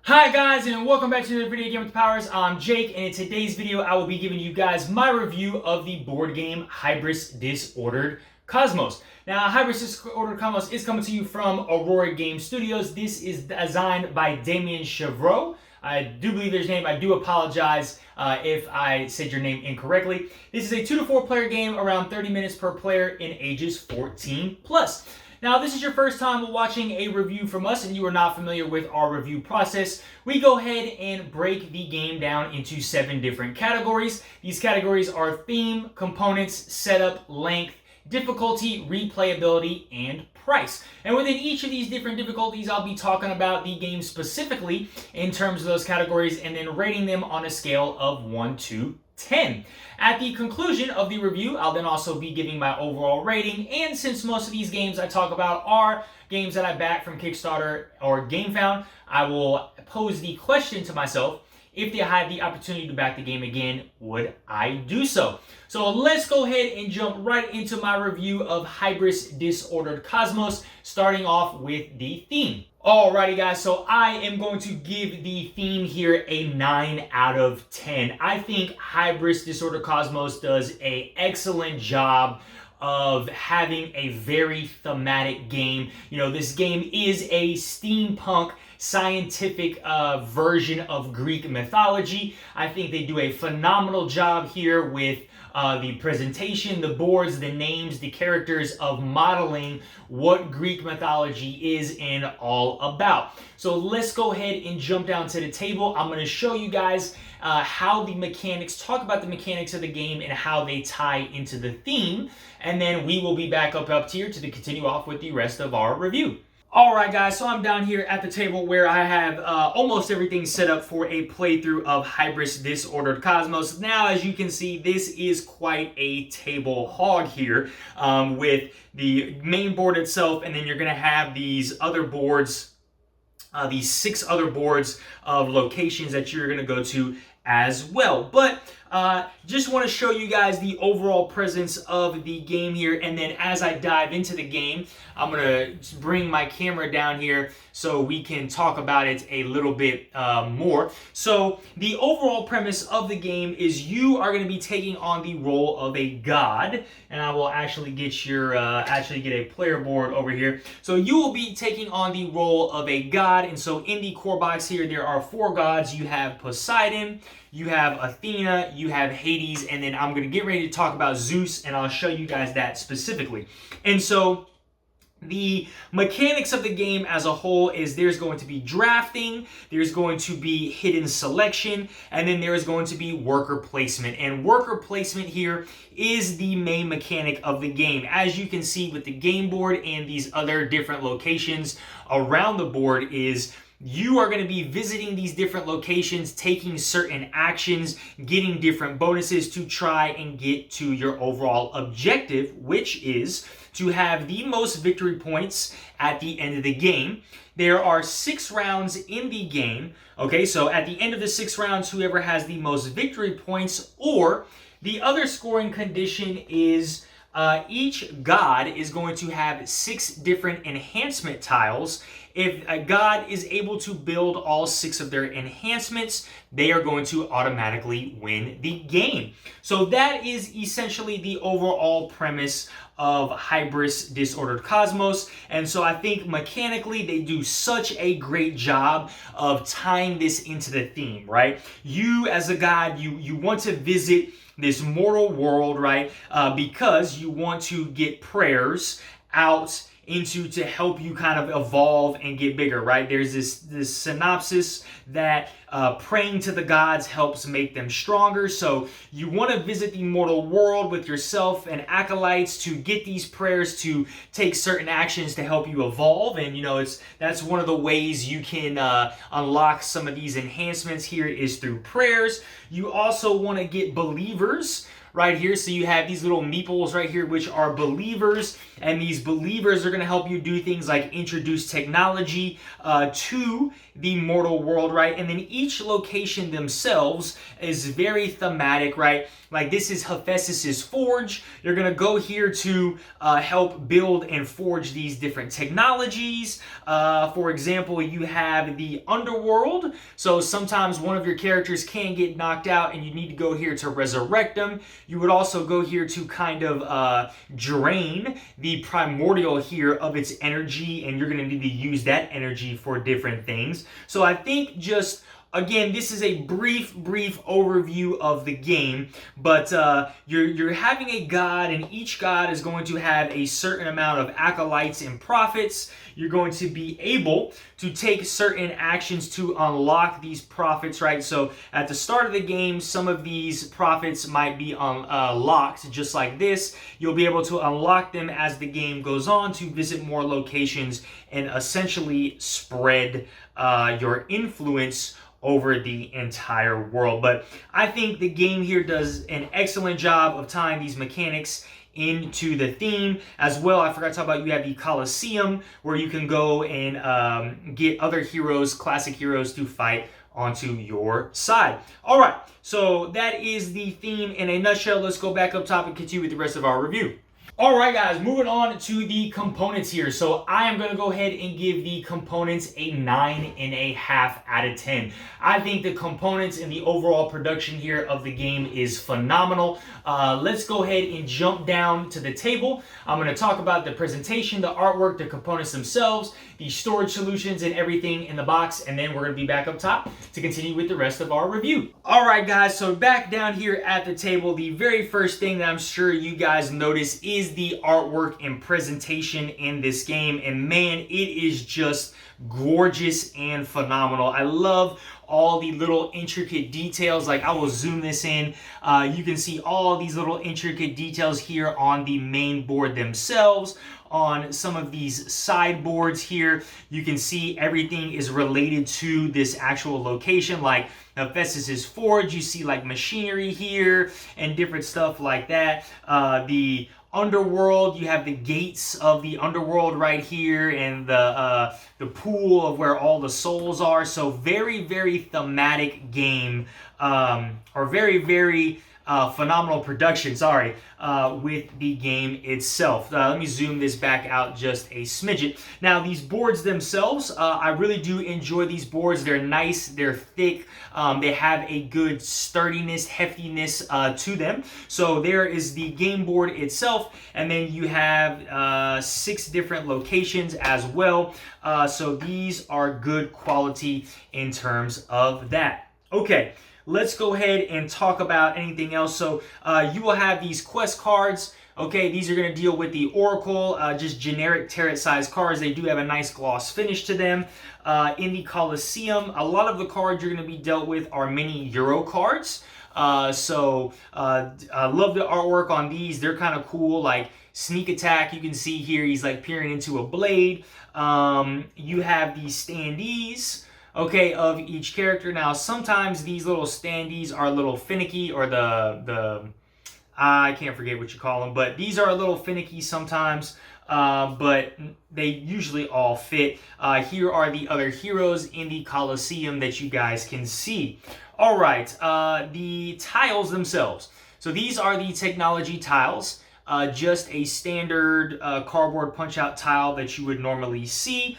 Hi guys, and welcome back to another video game with powers. I'm Jake, and in today's video I will be giving you guys my review of the board game Hybris Disorder Cosmos. Now, Hybris Disorder Cosmos is coming to you from Aurora Game Studios. This is designed by Damien Chauveau. I do believe his name. I do apologize if I said your name incorrectly. This is a 2 to 4 player game, around 30 minutes per player, in ages 14 plus. Now, if this is your first time watching a review from us and you are not familiar with our review process, we go ahead and break the game down into 7 different categories. These categories are theme, components, setup, length, difficulty, replayability, and price. And within each of these different difficulties, I'll be talking about the game specifically in terms of those categories and then rating them on a scale of 1 to 10. At the conclusion of the review, I'll then also be giving my overall rating, and since most of these games I talk about are games that I back from Kickstarter or GameFound, I will pose the question to myself: if they had the opportunity to back the game again, would I do so? So let's go ahead and jump right into my review of Hybris Disordered Cosmos, starting off with the theme. Alrighty guys, so I am going to give the theme here a 9 out of 10. I think Hybris Disordered Cosmos does an excellent job of having a very thematic game. You know, this game is a steampunk scientific version of Greek mythology. I think they do a phenomenal job here with the presentation, the boards, the names, the characters, of modeling what Greek mythology is and all about. So let's go ahead and jump down to the table. I'm going to show you guys how the mechanics, talk about the mechanics of the game and how they tie into the theme, and then we will be back up here to continue off with the rest of our review. Alright guys, so I'm down here at the table where I have almost everything set up for a playthrough of Hybris Disordered Cosmos. Now, as you can see, this is quite a table hog here with the main board itself, and then you're going to have these other boards, these 6 other boards of locations that you're going to go to as well. But just want to show you guys the overall presence of the game here, and then as I dive into the game, I'm going to bring my camera down here so we can talk about it a little bit more. So the overall premise of the game is you are going to be taking on the role of a god, and I will actually get your get a player board over here. So you will be taking on the role of a god, and so in the core box here there are 4 gods. You have Poseidon, you have Athena, you have Hades, and then I'm going to get ready to talk about Zeus, and I'll show you guys that specifically. And so the mechanics of the game as a whole is there's going to be drafting, there's going to be hidden selection, and then there is going to be worker placement. And worker placement here is the main mechanic of the game. As you can see with the game board and these other different locations around the board, is you are going to be visiting these different locations, taking certain actions, getting different bonuses to try and get to your overall objective, which is to have the most victory points at the end of the game. There are 6 rounds in the game. Okay, so at the end of the 6 rounds, whoever has the most victory points, or the other scoring condition is each god is going to have 6 different enhancement tiles. If a god is able to build all 6 of their enhancements, they are going to automatically win the game. So that is essentially the overall premise of Hybris Disordered Cosmos. And so I think mechanically they do such a great job of tying this into the theme, right? You as a god, you want to visit this mortal world, right? Because you want to get prayers out into to help you kind of evolve and get bigger, right? There's this synopsis that praying to the gods helps make them stronger. So you want to visit the mortal world with yourself and acolytes to get these prayers to take certain actions to help you evolve. And you know, that's one of the ways you can unlock some of these enhancements here is through prayers. You also want to get believers, right here. So you have these little meeples right here, which are believers, and these believers are going to help you do things like introduce technology to the mortal world, right? And then each location themselves is very thematic, right? Like this is Hephaestus's forge. You're going to go here to help build and forge these different technologies. For example, you have the underworld. So sometimes one of your characters can get knocked out and you need to go here to resurrect them. You would also go here to kind of drain the primordial here of its energy, and you're going to need to use that energy for different things. So I think just again, this is a brief overview of the game, but you're having a god, and each god is going to have a certain amount of acolytes and prophets. You're going to be able to take certain actions to unlock these prophets, right? So at the start of the game, some of these prophets might be unlocked just like this. You'll be able to unlock them as the game goes on to visit more locations and essentially spread your influence over the entire world. But I think the game here does an excellent job of tying these mechanics into the theme as well. I forgot to talk about, you have the Colosseum where you can go and get other heroes, classic heroes, to fight onto your side. All right, so that is the theme in a nutshell. Let's go back up top and continue with the rest of our review. All right, guys, moving on to the components here. So I am going to go ahead and give the components a 9.5 out of 10. I think the components and the overall production here of the game is phenomenal. Let's go ahead and jump down to the table. I'm going to talk about the presentation, the artwork, the components themselves, the storage solutions, and everything in the box, and then we're going to be back up top to continue with the rest of our review. All right, guys, so back down here at the table, the very first thing that I'm sure you guys notice is the artwork and presentation in this game, and man, it is just gorgeous and phenomenal. I love all the little intricate details. Like, I will zoom this in. You can see all these little intricate details here on the main board themselves. On some of these sideboards here, you can see everything is related to this actual location. Like Hephaestus's forge, you see like machinery here and different stuff like that. The underworld, you have the gates of the underworld right here, and the pool of where all the souls are. So very thematic game, or very phenomenal production, sorry, with the game itself. Let me zoom this back out just a smidget. Now, these boards themselves, I really do enjoy these boards. They're nice, they're thick, they have a good sturdiness, heftiness to them. So there is the game board itself, and then you have 6 different locations as well. So these are good quality in terms of that. Okay. Let's go ahead and talk about anything else. So you will have these quest cards. Okay, these are going to deal with the Oracle, just generic tarot-sized cards. They do have a nice gloss finish to them. In the Colosseum, a lot of the cards you're going to be dealt with are mini Euro cards. I love the artwork on these. They're kind of cool, like Sneak Attack. You can see here he's like peering into a blade. You have these standees, okay, of each character. Now, sometimes these little standees are a little finicky, or I can't forget what you call them, but these are a little finicky sometimes, but they usually all fit. Here are the other heroes in the Colosseum that you guys can see. All right, the tiles themselves. So these are the technology tiles, just a standard cardboard punch-out tile that you would normally see.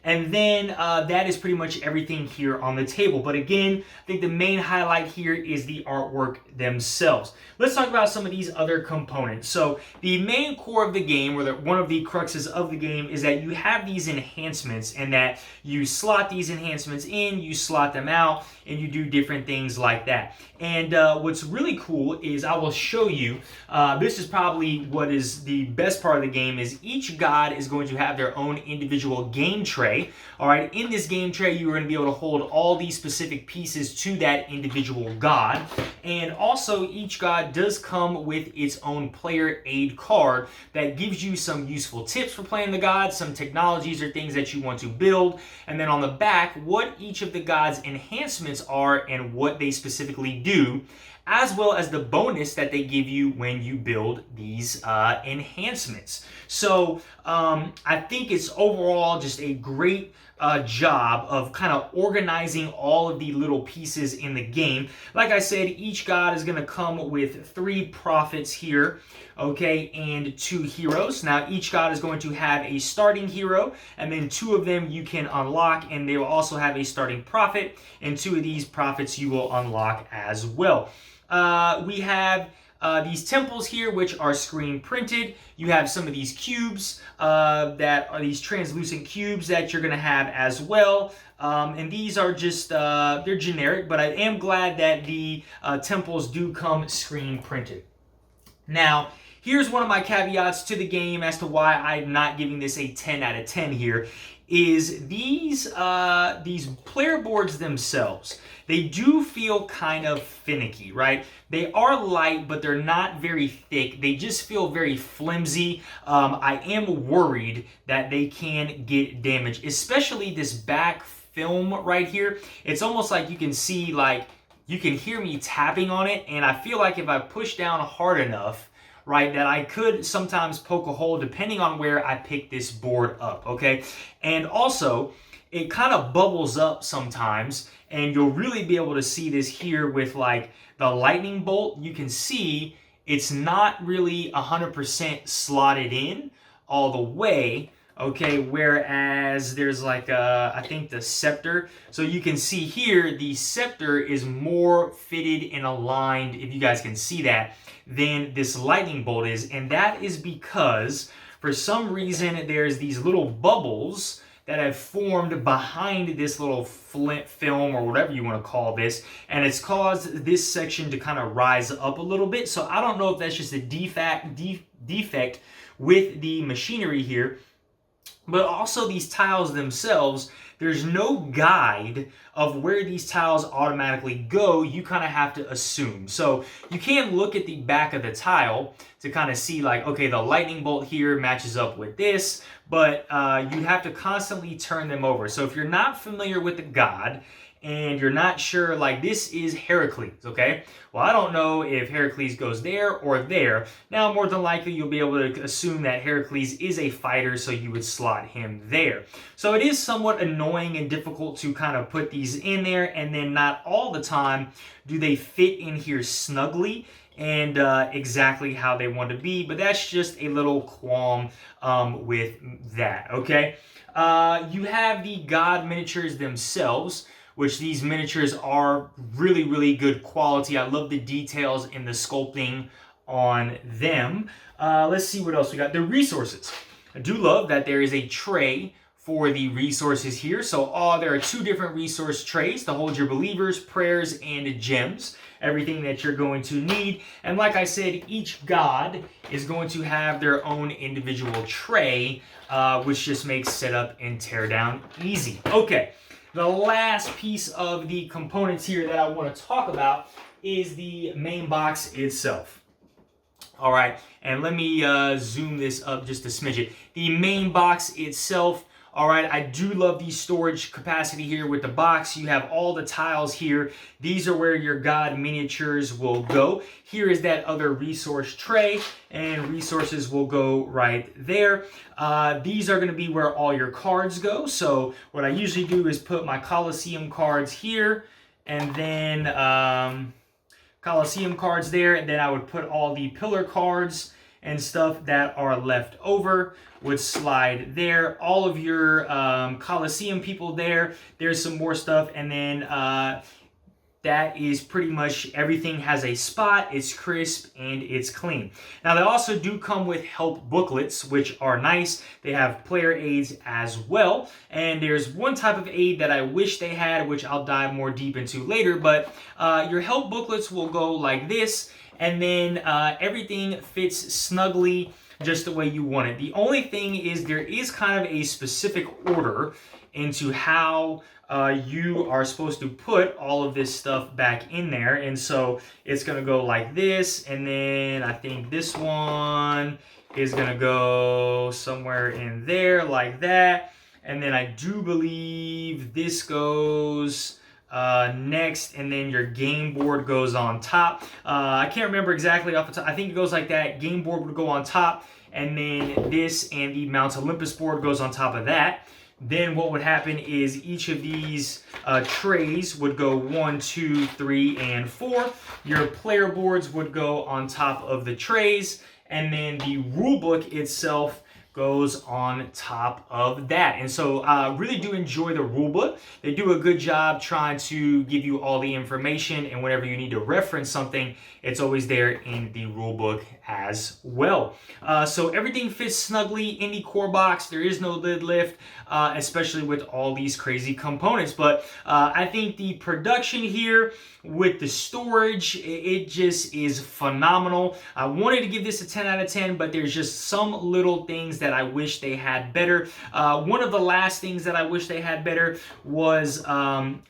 And then that is pretty much everything here on the table. But again, I think the main highlight here is the artwork themselves. Let's talk about some of these other components. So the main core of the game, or one of the cruxes of the game, is that you have these enhancements, and that you slot these enhancements in, you slot them out, and you do different things like that. And what's really cool is, I will show you, this is probably what is the best part of the game, is each god is going to have their own individual game tray. tray. All right, in this game tray, you're going to be able to hold all these specific pieces to that individual god. And also, each god does come with its own player aid card that gives you some useful tips for playing the gods, some technologies or things that you want to build. And then on the back, what each of the gods' enhancements are and what they specifically do, as well as the bonus that they give you when you build these enhancements. So I think it's overall just a great job of kind of organizing all of the little pieces in the game. Like I said, each god is going to come with 3 prophets here, okay, and 2 heroes. Now each god is going to have a starting hero, and then 2 of them you can unlock, and they will also have a starting prophet, and 2 of these prophets you will unlock as well. We have these temples here, which are screen printed. You have some of these cubes that are these translucent cubes that you're going to have as well. And these are just, they're generic, but I am glad that the temples do come screen printed. Now, here's one of my caveats to the game as to why I'm not giving this a 10 out of 10 here, is these player boards themselves. They do feel kind of finicky, right? They are light, but they're not very thick. They just feel very flimsy. I am worried that they can get damaged, especially this back film right here. It's almost like you can see, like, you can hear me tapping on it, and I feel like if I push down hard enough, right, that I could sometimes poke a hole depending on where I pick this board up, okay? And also, it kind of bubbles up sometimes, and you'll really be able to see this here with like the lightning bolt. You can see it's not really 100% slotted in all the way, okay, whereas there's like I think the scepter. So you can see here the scepter is more fitted and aligned, if you guys can see that, than this lightning bolt is. And that is because for some reason there's these little bubbles that have formed behind this little flint film or whatever you want to call this, and it's caused this section to kind of rise up a little bit. So I don't know if that's just a defect with the machinery here, but also these tiles themselves, there's no guide of where these tiles automatically go. You kind of have to assume. So you can look at the back of the tile to kind of see like, okay, the lightning bolt here matches up with this, but you have to constantly turn them over. So if you're not familiar with the god and you're not sure, like this is Heracles, okay? Well, I don't know if Heracles goes there or there. Now, more than likely, you'll be able to assume that Heracles is a fighter, so you would slot him there. So it is somewhat annoying and difficult to kind of put these in there, and then not all the time do they fit in here snugly and exactly how they want to be, but that's just a little qualm with that, okay? You have the god miniatures themselves, which these miniatures are really, really good quality. I love the details in the sculpting on them. Let's see what else we got. The resources. I do love that there is a tray for the resources here. So there are 2 different resource trays to hold your believers, prayers, and gems. Everything that you're going to need. And like I said, each god is going to have their own individual tray, which just makes setup and teardown easy. Okay. The last piece of the components here that I want to talk about is the main box itself. All right, and let me zoom this up just a smidget. The main box itself, all right, I do love the storage capacity here with the box. You have all the tiles here. These are where your god miniatures will go. Here is that other resource tray, and resources will go right there. These are going to be where all your cards go. So what I usually do is put my Colosseum cards here, and then Colosseum cards there, and then I would put all the pillar cards and stuff that are left over would slide there. All of your Colosseum people there. There's some more stuff, and then that is pretty much everything has a spot. It's crisp and it's clean. Now they also do come with help booklets, which are nice. They have player aids as well. And there's one type of aid that I wish they had, which I'll dive more deep into later. But your help booklets will go like this, and then everything fits snugly just the way you want it. The only thing is there is kind of a specific order into how you are supposed to put all of this stuff back in there. And so it's going to go like this, and then I think this one is going to go somewhere in there like that. And then I do believe this goes next, and then your game board goes on top. I can't remember exactly off the top. I think it goes like that. Game board would go on top, and then this and the Mount Olympus board goes on top of that. Then what would happen is each of these trays would go 1, 2, 3, and 4. Your player boards would go on top of the trays, and then the rule book itself goes on top of that. And so really do enjoy the rule book. They do a good job trying to give you all the information, and whenever you need to reference something, it's always there in the rule book as well. So everything fits snugly in the core box. There is no lid lift, especially with all these crazy components. But I think the production here with the storage, it just is phenomenal. I wanted to give this a 10 out of 10, but there's just some little things that I wish they had better. One of the last things that I wish they had better was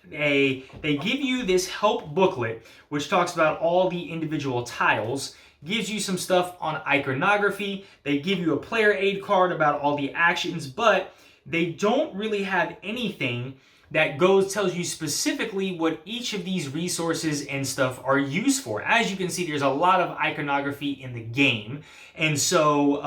they give you this help booklet, which talks about all the individual tiles, gives you some stuff on iconography. They give you a player aid card about all the actions, but they don't really have anything that tells you specifically what each of these resources and stuff are used for. As you can see, there's a lot of iconography in the game, and so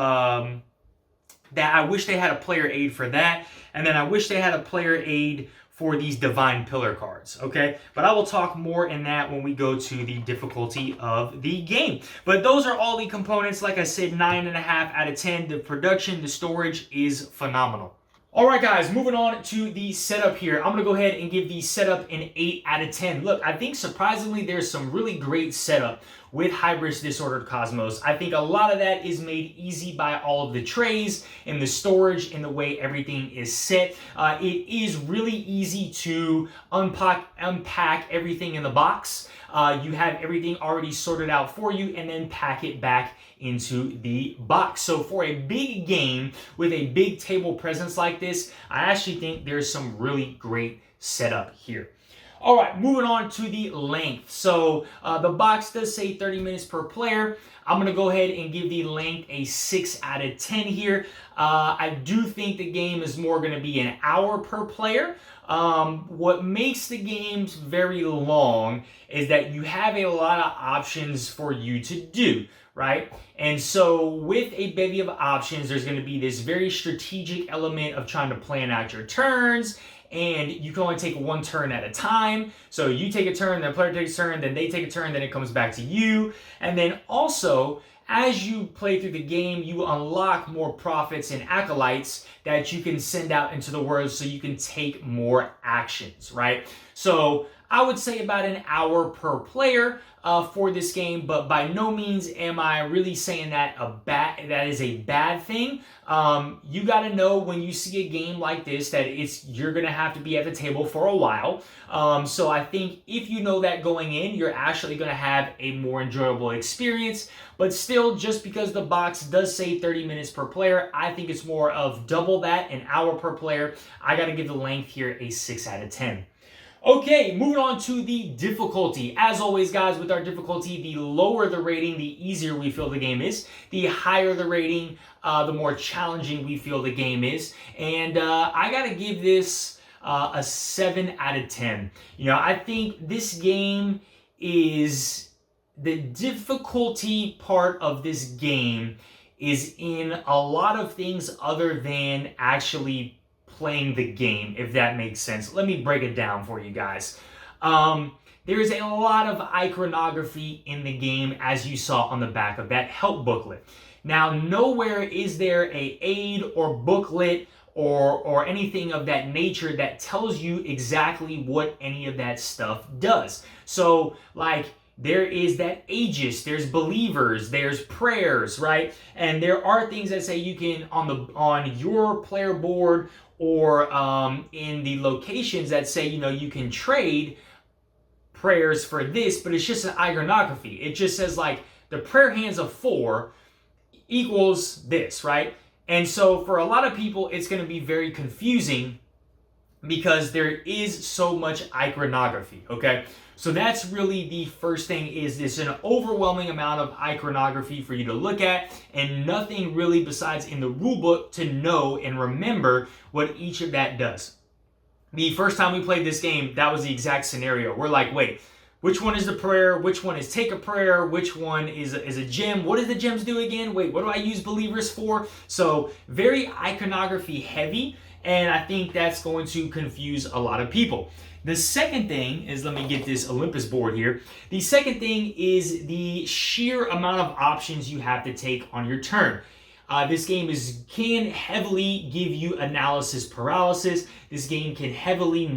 that I wish they had a player aid for that, and then I wish they had a player aid for these divine pillar cards, okay? But I will talk more in that when we go to the difficulty of the game. But those are all the components. Like I said, 9.5 out of 10. The production, the storage is phenomenal. All right, guys, moving on to the setup here. I'm going to go ahead and give the setup an 8 out of 10. Look, I think surprisingly there's some really great setup with Hybris Disorder Cosmos. I think a lot of that is made easy by all of the trays and the storage and the way everything is set. It is really easy to unpack everything in the box. You have everything already sorted out for you, and then pack it back into the box. So for a big game with a big table presence like this, I actually think there's some really great setup here. All right, moving on to the length. So the box does say 30 minutes per player. I'm going to go ahead and give the length a 6 out of 10 here. I do think the game is more going to be an hour per player. What makes the games very long is that you have a lot of options for you to do, right? And so with a bevy of options, there's going to be this very strategic element of trying to plan out your turns, and you can only take one turn at a time. So you take a turn, then the player takes a turn, then they take a turn, then it comes back to you. And then also, as you play through the game, you unlock more prophets and acolytes that you can send out into the world so you can take more actions, right? So I would say about an hour per player for this game, but by no means am I really saying that that is a bad thing. You got to know when you see a game like this that you're going to have to be at the table for a while. So I think if you know that going in, you're actually going to have a more enjoyable experience. But still, just because the box does say 30 minutes per player, I think it's more of double that, an hour per player. I got to give the length here a 6 out of 10. Okay, moving on to the difficulty. As always, guys, with our difficulty, the lower the rating, the easier we feel the game is. The higher the rating, the more challenging we feel the game is. And I gotta give this a 7 out of 10. You know, I think this game is, the difficulty part of this game is in a lot of things other than actually playing the game, if that makes sense. Let me break it down for you guys. There is a lot of iconography in the game, as you saw on the back of that help booklet. Now, nowhere is there a aid or booklet or anything of that nature that tells you exactly what any of that stuff does. So, like, there is that aegis, there's believers, there's prayers, right? And there are things that say you can, on your player board or in the locations that say, you know, you can trade prayers for this, but it's just an iconography. It just says, like, the prayer hands of 4 equals this, right? And so for a lot of people, it's going to be very confusing because there is so much iconography, okay? So that's really the first thing, is this an overwhelming amount of iconography for you to look at, and nothing really besides in the rulebook to know and remember what each of that does. The first time we played this game, that was the exact scenario. We're like, wait, which one is the prayer? Which one is take a prayer? Which one is a gem? What does the gems do again? Wait, what do I use believers for? So very iconography heavy, and I think that's going to confuse a lot of people. The second thing is, let me get this Olympus board here. The second thing is the sheer amount of options you have to take on your turn. This game can heavily give you analysis paralysis. This game can heavily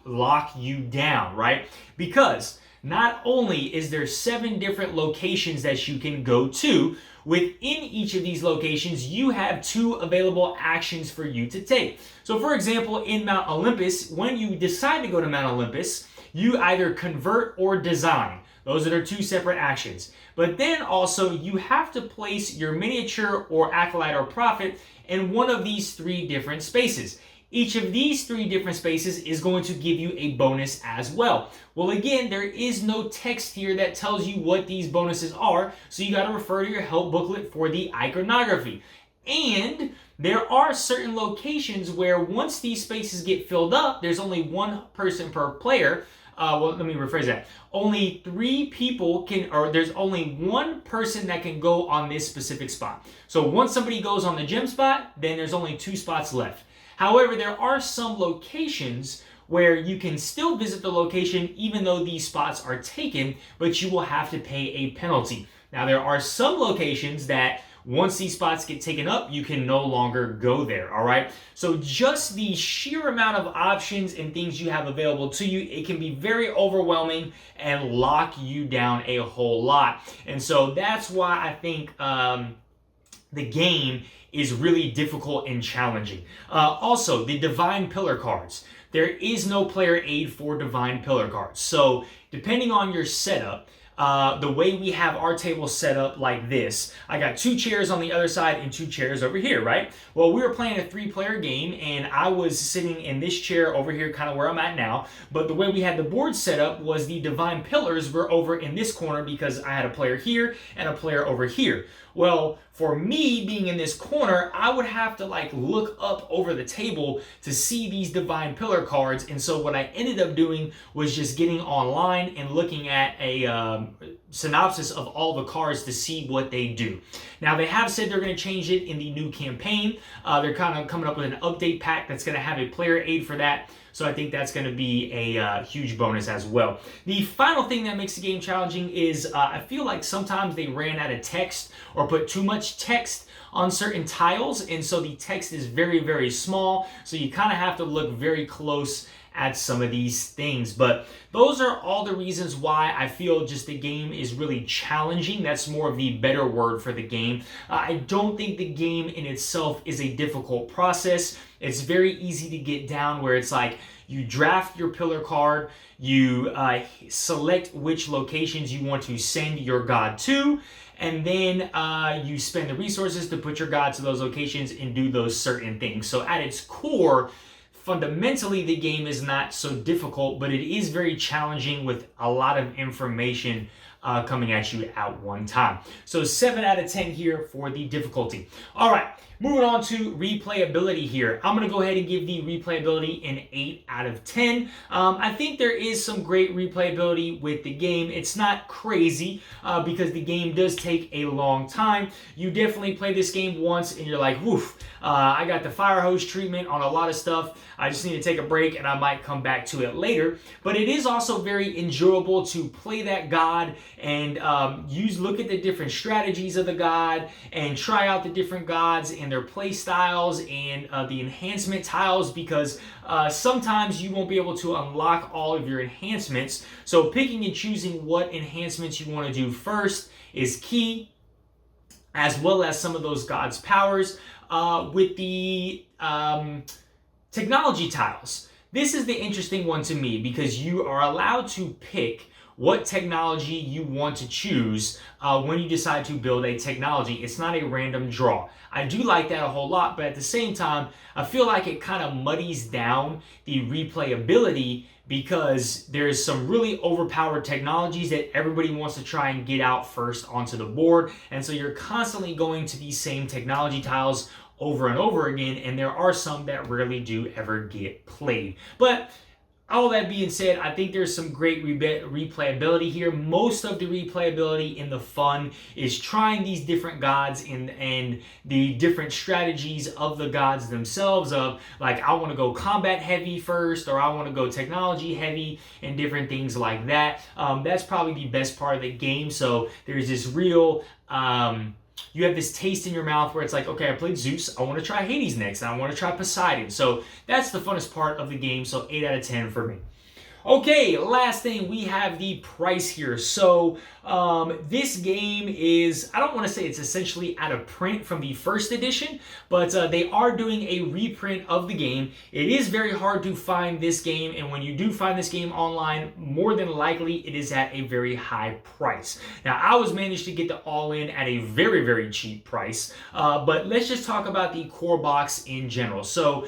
lock you down, right? Because not only is there 7 different locations that you can go to, within each of these locations, you have 2 available actions for you to take. So for example, in Mount Olympus, when you decide to go to Mount Olympus, you either convert or design. Those are 2 separate actions. But then also you have to place your miniature or acolyte or prophet in one of these 3 different spaces. Each of these 3 different spaces is going to give you a bonus as well. Well, again, there is no text here that tells you what these bonuses are, so you got to refer to your help booklet for the iconography. And there are certain locations where once these spaces get filled up, there's only 1 person per player. Well, let me rephrase that. Only 3 people can, or there's only 1 person that can go on this specific spot. So once somebody goes on the gem spot, then there's only 2 spots left. However, there are some locations where you can still visit the location even though these spots are taken, but you will have to pay a penalty. Now, there are some locations that once these spots get taken up, you can no longer go there, all right? So just the sheer amount of options and things you have available to you, it can be very overwhelming and lock you down a whole lot. And so that's why I think the game is really difficult and challenging. Also, the Divine Pillar cards. There is no player aid for Divine Pillar cards. So depending on your setup, the way we have our table set up like this, I got 2 chairs on the other side and 2 chairs over here, right? Well, we were playing a 3-player game, and I was sitting in this chair over here, kind of where I'm at now, but the way we had the board set up was the Divine Pillars were over in this corner because I had a player here and a player over here. Well, for me being in this corner, I would have to like look up over the table to see these Divine Pillar cards. And so what I ended up doing was just getting online and looking at a synopsis of all the cards to see what they do. Now, they have said they're going to change it in the new campaign. They're kind of coming up with an update pack that's going to have a player aid for that. So I think that's going to be a huge bonus as well. The final thing that makes the game challenging is I feel like sometimes they ran out of text or put too much text on certain tiles, and so the text is very, very small. So you kind of have to look very close at some of these things. But those are all the reasons why I feel just the game is really challenging. That's more of the better word for the game. I don't think the game in itself is a difficult process. It's very easy to get down, where it's like you draft your pillar card, you select which locations you want to send your god to, and then you spend the resources to put your god to those locations and do those certain things. So at its core, fundamentally, the game is not so difficult, but it is very challenging with a lot of information coming at you at one time. So 7 out of 10 here for the difficulty. All right, moving on to replayability here. I'm going to go ahead and give the replayability an 8 out of 10. I think there is some great replayability with the game. It's not crazy because the game does take a long time. You definitely play this game once and you're like, woof, I got the fire hose treatment on a lot of stuff. I just need to take a break and I might come back to it later. But it is also very enjoyable to play that god and look at the different strategies of the god and try out the different gods and their play styles and the enhancement tiles, because sometimes you won't be able to unlock all of your enhancements. So picking and choosing what enhancements you want to do first is key, as well as some of those gods' powers. With the technology tiles, this is the interesting one to me, because you are allowed to pick what technology you want to choose when you decide to build a technology. It's not a random draw. I do like that a whole lot, but at the same time, I feel like it kind of muddies down the replayability because there's some really overpowered technologies that everybody wants to try and get out first onto the board. And so you're constantly going to these same technology tiles over and over again, and there are some that rarely do ever get played. But all that being said, I think there's some great replayability here. Most of the replayability in the fun is trying these different gods and the different strategies of the gods themselves, of like, I want to go combat heavy first, or I want to go technology heavy, and different things like that. That's probably the best part of the game. So there's this real you have this taste in your mouth where it's like, okay, I played Zeus, I want to try Hades next, and I want to try Poseidon. So that's the funnest part of the game, so 8 out of 10 for me. Okay, last thing, we have the price here. So this game is, I don't want to say it's essentially out of print from the first edition, but they are doing a reprint of the game. It is very hard to find this game, and when you do find this game online, more than likely it is at a very high price. Now, I was managed to get the all-in at a very, very cheap price, but let's just talk about the core box in general. So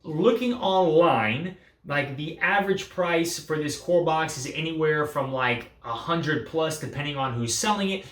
looking online, like the average price for this core box is anywhere from like 100 plus, depending on who's selling it.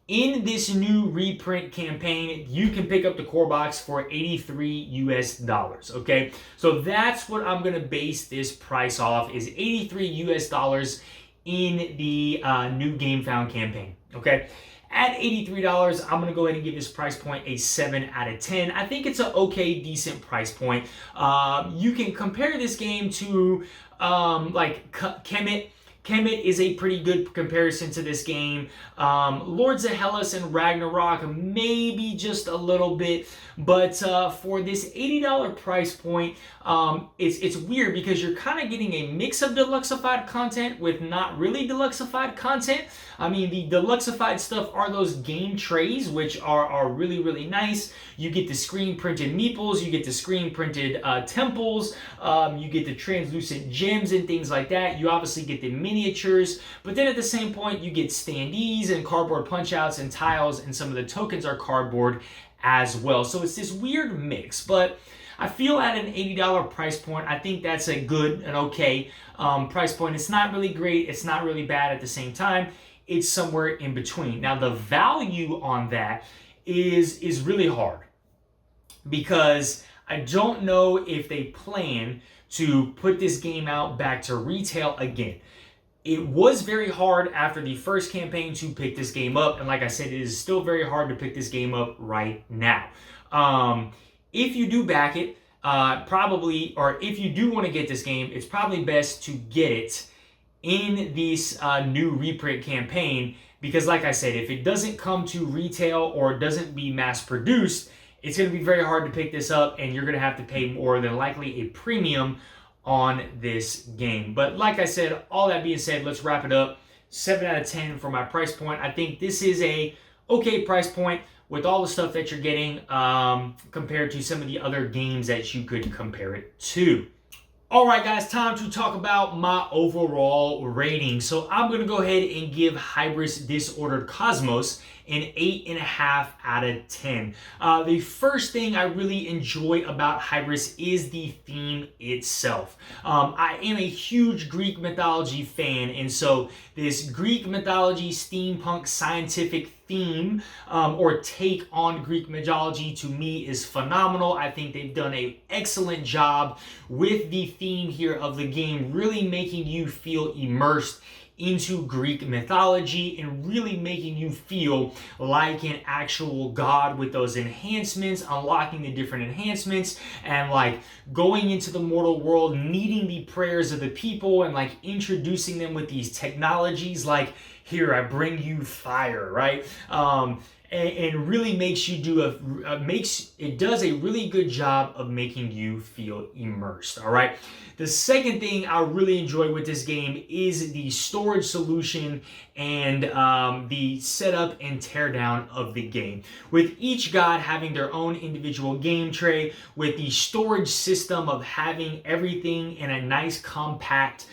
In this new reprint campaign, you can pick up the core box for $83 US, okay? So that's what I'm gonna base this price off, is $83 US in the new Game Found campaign, okay? At $83, I'm going to go ahead and give this price point a 7 out of 10. I think it's an okay, decent price point. You can compare this game to like Kemet. Kemet is a pretty good comparison to this game. Lords of Hellas and Ragnarok, maybe just a little bit, but for this $80 price point, it's weird because you're kind of getting a mix of deluxeified content with not really deluxeified content. I mean, the deluxeified stuff are those game trays, which are really, really nice. You get the screen printed meeples, you get the screen printed temples, you get the translucent gems and things like that. You obviously get the miniatures, but then at the same point, you get standees and cardboard punch outs and tiles, and some of the tokens are cardboard as well. So it's this weird mix, but I feel at an $80 price point, I think that's a good and okay price point. It's not really great, it's not really bad at the same time. It's somewhere in between. Now, the value on that is really hard, because I don't know if they plan to put this game out back to retail again. It was very hard after the first campaign to pick this game up, and like I said, it is still very hard to pick this game up right now. If you do back it, probably, or if you do want to get this game, it's probably best to get it in this new reprint campaign, because like I said, if it doesn't come to retail or doesn't be mass produced, it's going to be very hard to pick this up, and you're going to have to pay more than likely a premium on this game. But like I said, all that being said, let's wrap it up. 7 out of 10 for my price point. I think this is a okay price point with all the stuff that you're getting compared to some of the other games that you could compare it to. All right, guys, time to talk about my overall rating. So I'm going to go ahead and give Hybris Disorder Cosmos an 8.5 out of 10. The first thing I really enjoy about Hybris is the theme itself. I am a huge Greek mythology fan, and so this Greek mythology steampunk scientific theme or take on Greek mythology to me is phenomenal. I think they've done an excellent job with the theme here of the game, really making you feel immersed into Greek mythology and really making you feel like an actual god with those enhancements, unlocking the different enhancements, and like going into the mortal world, needing the prayers of the people, and like introducing them with these technologies like, here, I bring you fire, right? And really makes you do it does a really good job of making you feel immersed, all right? The second thing I really enjoy with this game is the storage solution and the setup and teardown of the game. With each god having their own individual game tray, with the storage system of having everything in a nice compact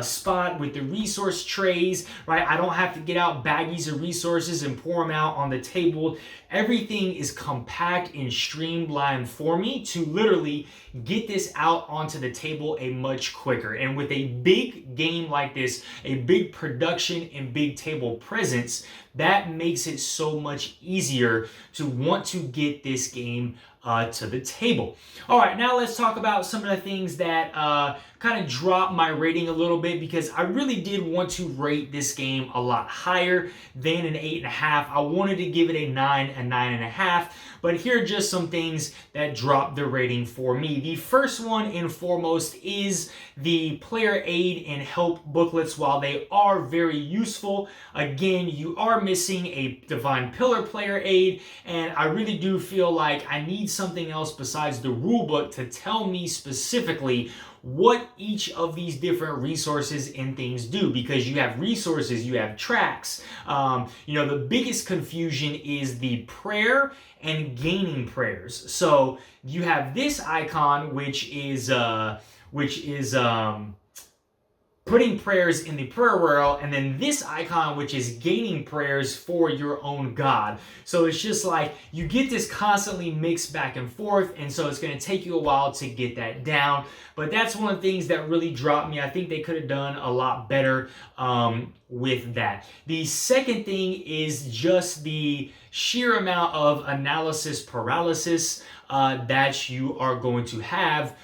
spot with the resource trays, right? I don't have to get out baggies of resources and pour them out on the table. Everything is compact and streamlined for me to literally get this out onto the table a much quicker. And with a big game like this, a big production and big table presence, that makes it so much easier to want to get this game to the table. All right, now let's talk about some of the things that kind of dropped my rating a little bit, because I really did want to rate this game a lot higher than an 8.5. I wanted to give it a 9, a 9.5, but here are just some things that dropped the rating for me. The first one and foremost is the player aid and help booklets. While they are very useful, again, you are missing a Divine Pillar player aid, and I really do feel like I need something else besides the rulebook to tell me specifically what each of these different resources and things do, because you have resources, you have tracks. The biggest confusion is the prayer and gaining prayers. So you have this icon, which is putting prayers in the prayer world, and then this icon, which is gaining prayers for your own god. So it's just like you get this constantly mixed back and forth, and so it's going to take you a while to get that down. But that's one of the things that really dropped me. I think they could have done a lot better with that. The second thing is just the sheer amount of analysis paralysis that you are going to have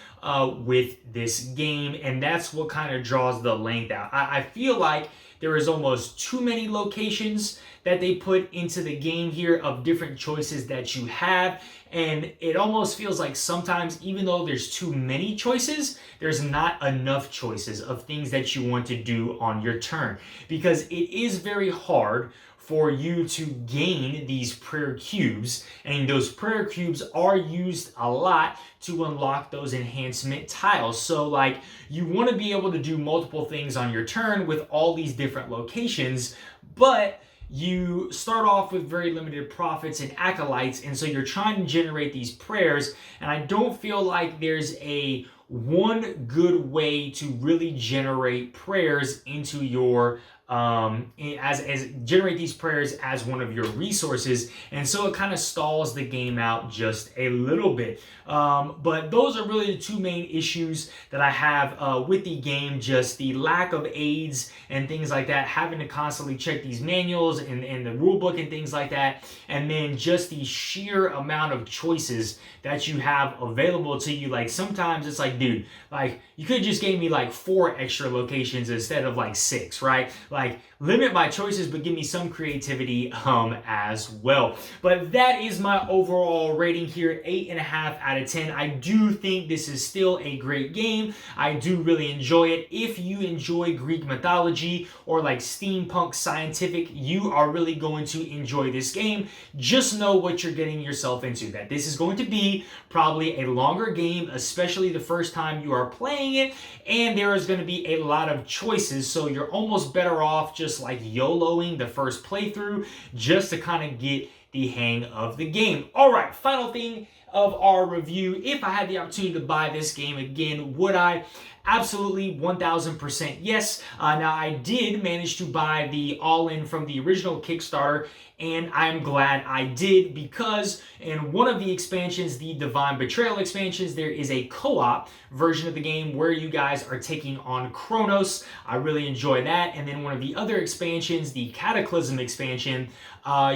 with this game, and that's what kind of draws the length out. I feel like there is almost too many locations that they put into the game here of different choices that you have, and it almost feels like sometimes, even though there's too many choices, there's not enough choices of things that you want to do on your turn, because it is very hard for you to gain these prayer cubes, and those prayer cubes are used a lot to unlock those enhancement tiles. So like, you want to be able to do multiple things on your turn with all these different locations, but you start off with very limited profits and acolytes, and so you're trying to generate these prayers, and I don't feel like there's a one good way to really generate prayers into your as generate these prayers as one of your resources, and so it kind of stalls the game out just a little bit. But those are really the two main issues that I have with the game, just the lack of aids and things like that, having to constantly check these manuals and the rule book and things like that, and then just the sheer amount of choices that you have available to you. Like, sometimes it's like, dude, like, you could just gave me like 4 extra locations instead of like 6, right? Like, limit my choices, but give me some creativity as well. But that is my overall rating here, 8.5 out of 10. I do think this is still a great game. I do really enjoy it. If you enjoy Greek mythology or like steampunk scientific, you are really going to enjoy this game. Just know what you're getting yourself into, that this is going to be probably a longer game, especially the first time you are playing it, and there is going to be a lot of choices, so you're almost better off just like YOLOing the first playthrough just to kind of get the hang of the game. All right, final thing of our review. If I had the opportunity to buy this game again, would I? Absolutely, 1000% yes. Now, I did manage to buy the all-in from the original Kickstarter, and I'm glad I did, because in one of the expansions, the Divine Betrayal expansions, there is a co-op version of the game where you guys are taking on Chronos. I really enjoy that. And then one of the other expansions, the Cataclysm expansion,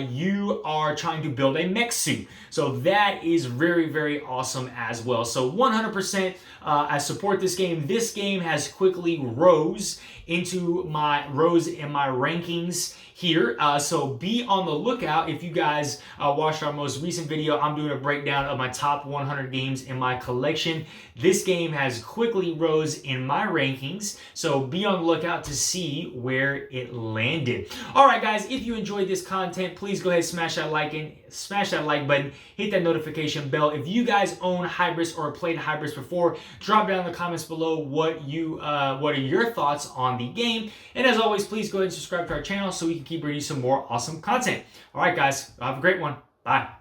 you are trying to build a mech suit. So that is very, very awesome as well. So 100% I support this game. This game has quickly rose in my rankings here. So be on the lookout. If you guys watched our most recent video, I'm doing a breakdown of my top 100 games in my collection. This game has quickly rose in my rankings, so be on the lookout to see where it landed. All right, guys, if you enjoyed this content, please go ahead and smash that like button, hit that notification bell. If you guys own Hybris or played Hybris before, drop down in the comments below what are your thoughts on the game. And as always, please go ahead and subscribe to our channel so we can keep bringing you some more awesome content. All right, guys, have a great one. Bye.